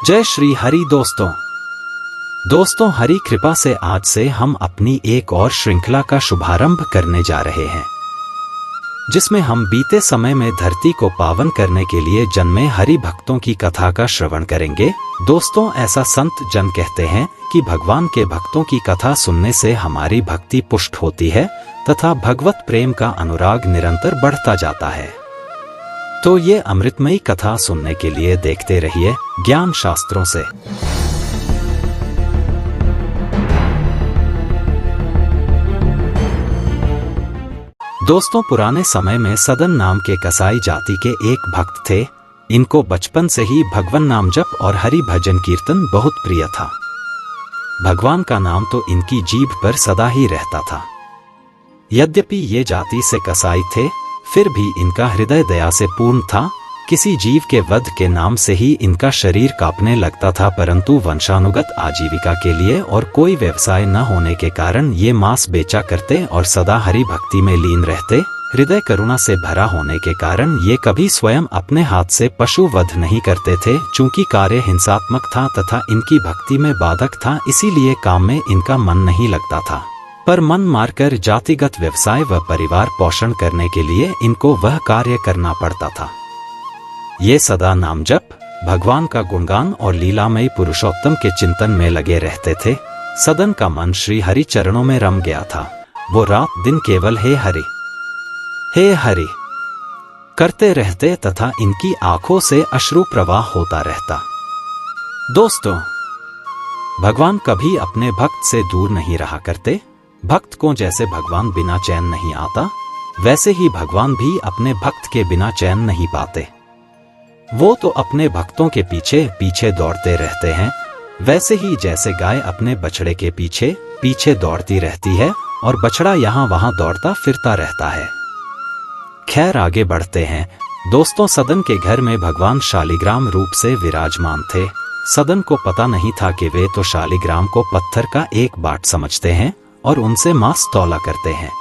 जय श्री हरि दोस्तों हरि कृपा से आज से हम अपनी एक और श्रृंखला का शुभारंभ करने जा रहे हैं, जिसमें हम बीते समय में धरती को पावन करने के लिए जन्मे हरि भक्तों की कथा का श्रवण करेंगे। दोस्तों, ऐसा संत जन कहते हैं कि भगवान के भक्तों की कथा सुनने से हमारी भक्ति पुष्ट होती है तथा भगवत प्रेम का अनुराग निरंतर बढ़ता जाता है। तो ये अमृतमयी कथा सुनने के लिए देखते रहिए ज्ञान शास्त्रों से। दोस्तों, पुराने समय में सदन नाम के कसाई जाति के एक भक्त थे। इनको बचपन से ही भगवान नाम जप और हरि भजन कीर्तन बहुत प्रिय था। भगवान का नाम तो इनकी जीभ पर सदा ही रहता था। यद्यपि ये जाति से कसाई थे, फिर भी इनका हृदय दया से पूर्ण था। किसी जीव के वध के नाम से ही इनका शरीर कांपने लगता था, परंतु वंशानुगत आजीविका के लिए और कोई व्यवसाय न होने के कारण ये मांस बेचा करते और सदा हरि भक्ति में लीन रहते। हृदय करुणा से भरा होने के कारण ये कभी स्वयं अपने हाथ से पशु वध नहीं करते थे। चूंकि कार्य हिंसात्मक था तथा इनकी भक्ति में बाधक था, इसीलिए काम में इनका मन नहीं लगता था। पर मन मारकर जातिगत व्यवसाय व परिवार पोषण करने के लिए इनको वह कार्य करना पड़ता था। ये सदा नाम जप, भगवान का गुणगान और लीलामयी पुरुषोत्तम के चिंतन में लगे रहते थे। सदन का मन श्री हरि चरणों में रम गया था। वो रात दिन केवल हे हरि करते रहते तथा इनकी आंखों से अश्रु प्रवाह होता रहता। दोस्तों, भगवान कभी अपने भक्त से दूर नहीं रहा करते। भक्त को जैसे भगवान बिना चैन नहीं आता, वैसे ही भगवान भी अपने भक्त के बिना चैन नहीं पाते। वो तो अपने भक्तों के पीछे पीछे दौड़ते रहते हैं, वैसे ही जैसे गाय अपने बछड़े के पीछे पीछे दौड़ती रहती है और बछड़ा यहाँ वहाँ दौड़ता फिरता रहता है। खैर, आगे बढ़ते हैं। दोस्तों, सदन के घर में भगवान शालिग्राम रूप से विराजमान थे। सदन को पता नहीं था कि वे तो शालिग्राम को पत्थर का एक बाट समझते हैं और उनसे मांस तौला करते हैं।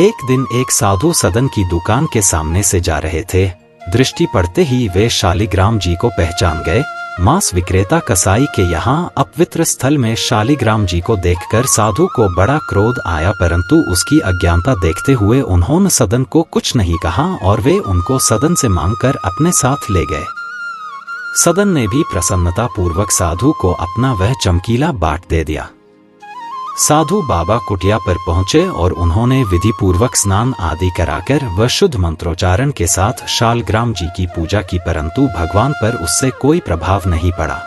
एक दिन एक साधु सदन की दुकान के सामने से जा रहे थे। दृष्टि पड़ते ही वे शालिग्राम जी को पहचान गए। मांस विक्रेता कसाई के यहाँ अपवित्र स्थल में शालिग्राम जी को देखकर साधु को बड़ा क्रोध आया, परंतु उसकी अज्ञानता देखते हुए उन्होंने सदन को कुछ नहीं कहा और वे उनको सदन से मांगकर अपने साथ ले गए। सदन ने भी प्रसन्नता पूर्वक साधु को अपना वह चमकीला बाट दे दिया। साधु बाबा कुटिया पर पहुंचे और उन्होंने विधि पूर्वक स्नान आदि कराकर व शुद्ध मंत्रोच्चारण के साथ शालिग्राम जी की पूजा की, परंतु भगवान पर उससे कोई प्रभाव नहीं पड़ा।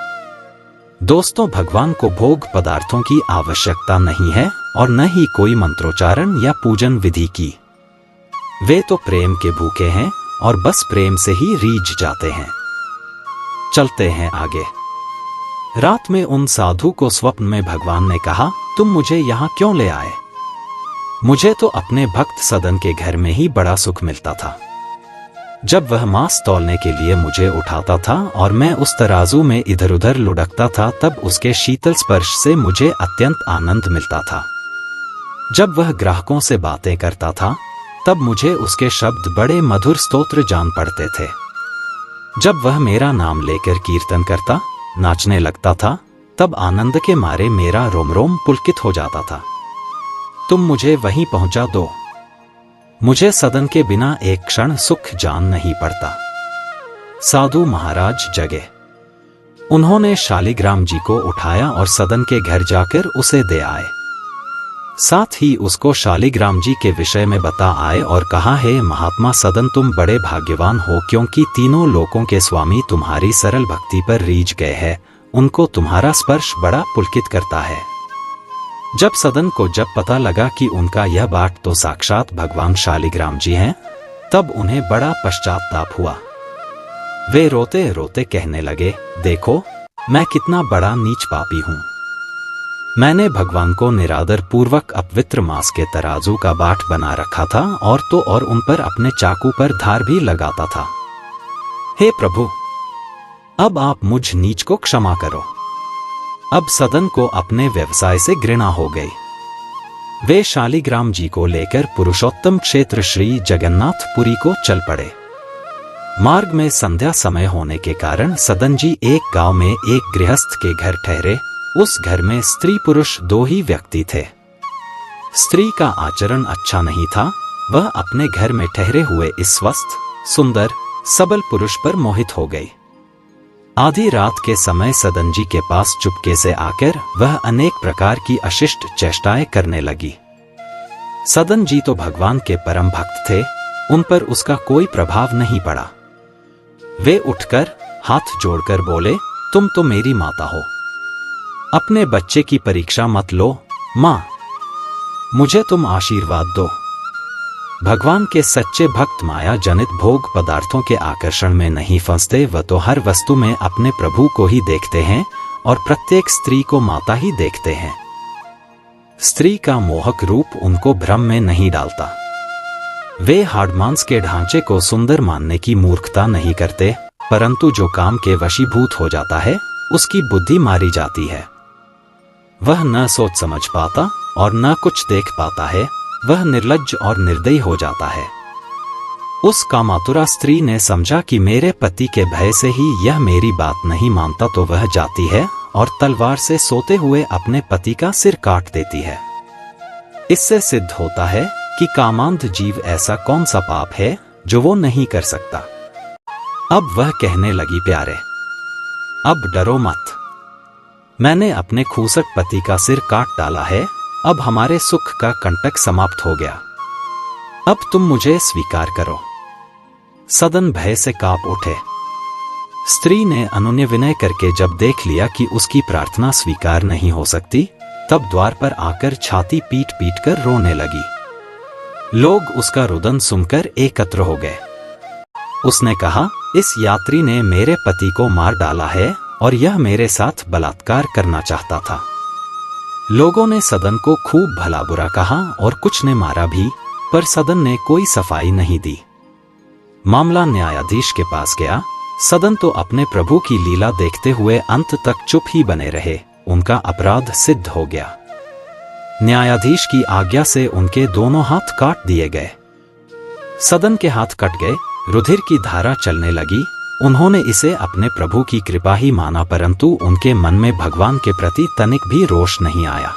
दोस्तों, भगवान को भोग पदार्थों की आवश्यकता नहीं है और न ही कोई मंत्रोच्चारण या पूजन विधि की। वे तो प्रेम के भूखे हैं और बस प्रेम से ही रीझ जाते हैं। चलते हैं आगे। रात में उन साधु को स्वप्न में भगवान ने कहा, तुम मुझे यहाँ क्यों ले आए? मुझे तो अपने भक्त सदन के घर में ही बड़ा सुख मिलता था। जब वह मांस तौलने के लिए मुझे उठाता था और मैं उस तराजू में इधर उधर लुढ़कता था, तब उसके शीतल स्पर्श से मुझे अत्यंत आनंद मिलता था। जब वह ग्राहकों से बातें करता था, तब मुझे उसके शब्द बड़े मधुर स्तोत्र जान पड़ते थे। जब वह मेरा नाम लेकर कीर्तन करता, नाचने लगता था, तब आनंद के मारे मेरा रोम रोम पुलकित हो जाता था। तुम मुझे वहीं पहुंचा दो, मुझे सदन के बिना एक क्षण सुख जान नहीं पड़ता। साधु महाराज जगे। उन्होंने शालिग्राम जी को उठाया और सदन के घर जाकर उसे दे आए। साथ ही उसको शालिग्राम जी के विषय में बता आए और कहा, हे महात्मा सदन, तुम बड़े भाग्यवान हो, क्योंकि तीनों लोकों के स्वामी तुम्हारी सरल भक्ति पर रीझ गए हैं। उनको तुम्हारा स्पर्श बड़ा पुलकित करता है। जब सदन को पता लगा कि उनका यह बाट तो साक्षात भगवान शालिग्राम जी हैं, तब उन्हें बड़ा पश्चाताप हुआ। वे रोते रोते कहने लगे, देखो, मैं कितना बड़ा नीच पापी हूँ। मैंने भगवान को निरादर पूर्वक अपवित्र मांस के तराजू का बाट बना रखा था और तो और उन पर अपने चाकू पर धार भी लगाता था। हे प्रभु, अब आप मुझ नीच को क्षमा करो। अब सदन को अपने व्यवसाय से घृणा हो गई। वे शालिग्राम जी को लेकर पुरुषोत्तम क्षेत्र श्री जगन्नाथपुरी को चल पड़े। मार्ग में संध्या समय होने के कारण सदन जी एक गांव में एक गृहस्थ के घर ठहरे। उस घर में स्त्री पुरुष 2 ही व्यक्ति थे। स्त्री का आचरण अच्छा नहीं था। वह अपने घर में ठहरे हुए इस स्वस्थ, सुंदर, सबल पुरुष पर मोहित हो गई। आधी रात के समय सदन जी के पास चुपके से आकर वह अनेक प्रकार की अशिष्ट चेष्टाएं करने लगी। सदन जी तो भगवान के परम भक्त थे, उन पर उसका कोई प्रभाव नहीं पड़ा। वे उठकर हाथ जोड़कर बोले, तुम तो मेरी माता हो, अपने बच्चे की परीक्षा मत लो मां, मुझे तुम आशीर्वाद दो। भगवान के सच्चे भक्त माया जनित भोग पदार्थों के आकर्षण में नहीं फंसते। वह तो हर वस्तु में अपने प्रभु को ही देखते हैं और प्रत्येक स्त्री को माता ही देखते हैं। स्त्री का मोहक रूप उनको भ्रम में नहीं डालता। वे हाड़मांस के ढांचे को सुंदर मानने की मूर्खता नहीं करते, परंतु जो काम के वशीभूत हो जाता है उसकी बुद्धि मारी जाती है। वह न सोच समझ पाता और न कुछ देख पाता है। वह निर्लज्ज और निर्दयी हो जाता है। उस कामातुरा स्त्री ने समझा कि मेरे पति के भय से ही यह मेरी बात नहीं मानता, तो वह जाती है और तलवार से सोते हुए अपने पति का सिर काट देती है। इससे सिद्ध होता है कि कामांध जीव ऐसा कौन सा पाप है जो वो नहीं कर सकता। अब वह कहने लगी, प्यारे, अब डरो मत, मैंने अपने खूसट पति का सिर काट डाला है। अब हमारे सुख का कंटक समाप्त हो गया। अब तुम मुझे स्वीकार करो। सदन भय से कांप उठे। स्त्री ने अनुनय विनय करके जब देख लिया कि उसकी प्रार्थना स्वीकार नहीं हो सकती, तब द्वार पर आकर छाती पीट पीट कर रोने लगी। लोग उसका रुदन सुनकर एकत्र हो गए। उसने कहा, इस यात्री ने मेरे पति को मार डाला है और यह मेरे साथ बलात्कार करना चाहता था। लोगों ने सदन को खूब भला बुरा कहा और कुछ ने मारा भी, पर सदन ने कोई सफाई नहीं दी। मामला न्यायाधीश के पास गया। सदन तो अपने प्रभु की लीला देखते हुए अंत तक चुप ही बने रहे। उनका अपराध सिद्ध हो गया। न्यायाधीश की आज्ञा से उनके दोनों हाथ काट दिए गए। सदन के हाथ कट गए, रुधिर की धारा चलने लगी। उन्होंने इसे अपने प्रभु की कृपा ही माना, परंतु उनके मन में भगवान के प्रति तनिक भी रोष नहीं आया।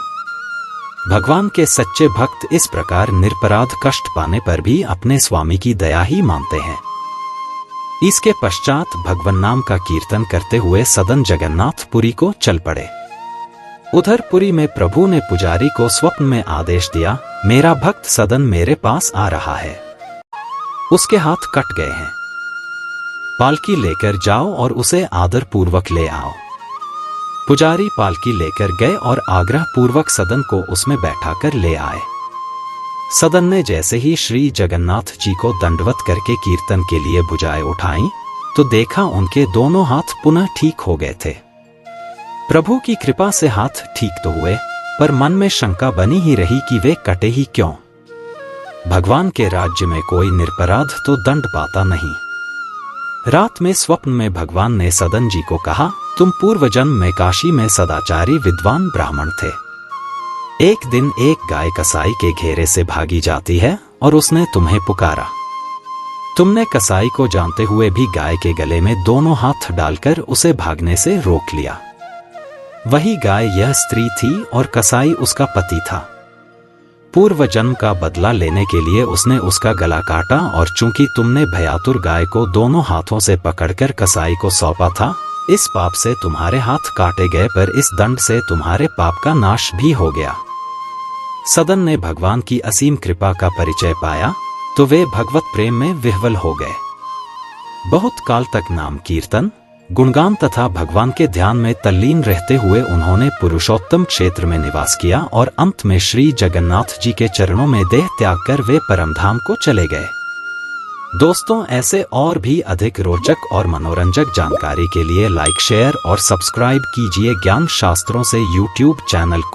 भगवान के सच्चे भक्त इस प्रकार निरपराध कष्ट पाने पर भी अपने स्वामी की दया ही मानते हैं। इसके पश्चात भगवान नाम का कीर्तन करते हुए सदन जगन्नाथपुरी को चल पड़े। उधर पुरी में प्रभु ने पुजारी को स्वप्न में आदेश दिया, मेरा भक्त सदन मेरे पास आ रहा है, उसके हाथ कट गए हैं, पालकी लेकर जाओ और उसे आदर पूर्वक ले आओ। पुजारी पालकी लेकर गए और आग्रह पूर्वक सदन को उसमें बैठाकर ले आए। सदन ने जैसे ही श्री जगन्नाथ जी को दंडवत करके कीर्तन के लिए भुजाएं उठाई, तो देखा उनके दोनों हाथ पुनः ठीक हो गए थे। प्रभु की कृपा से हाथ ठीक तो हुए, पर मन में शंका बनी ही रही कि वे कटे ही क्यों। भगवान के राज्य में कोई निरपराध तो दंड पाता नहीं। रात में स्वप्न में भगवान ने सदन जी को कहा, तुम पूर्व जन्म में काशी में सदाचारी विद्वान ब्राह्मण थे। एक दिन एक गाय कसाई के घेरे से भागी जाती है और उसने तुम्हें पुकारा। तुमने कसाई को जानते हुए भी गाय के गले में दोनों हाथ डालकर उसे भागने से रोक लिया। वही गाय यह स्त्री थी और कसाई उसका पति था। पूर्व जन्म का बदला लेने के लिए उसने उसका गला काटा और चूंकि तुमने भयातुर गाय को दोनों हाथों से पकड़कर कसाई को सौंपा था, इस पाप से तुम्हारे हाथ काटे गए, पर इस दंड से तुम्हारे पाप का नाश भी हो गया। सदन ने भगवान की असीम कृपा का परिचय पाया तो वे भगवत प्रेम में विह्वल हो गए। बहुत काल तक नाम कीर्तन, गुणगान तथा भगवान के ध्यान में तल्लीन रहते हुए उन्होंने पुरुषोत्तम क्षेत्र में निवास किया और अंत में श्री जगन्नाथ जी के चरणों में देह त्याग कर वे परमधाम को चले गए। दोस्तों, ऐसे और भी अधिक रोचक और मनोरंजक जानकारी के लिए लाइक, शेयर और सब्सक्राइब कीजिए ज्ञान शास्त्रों से यूट्यूब चैनल को।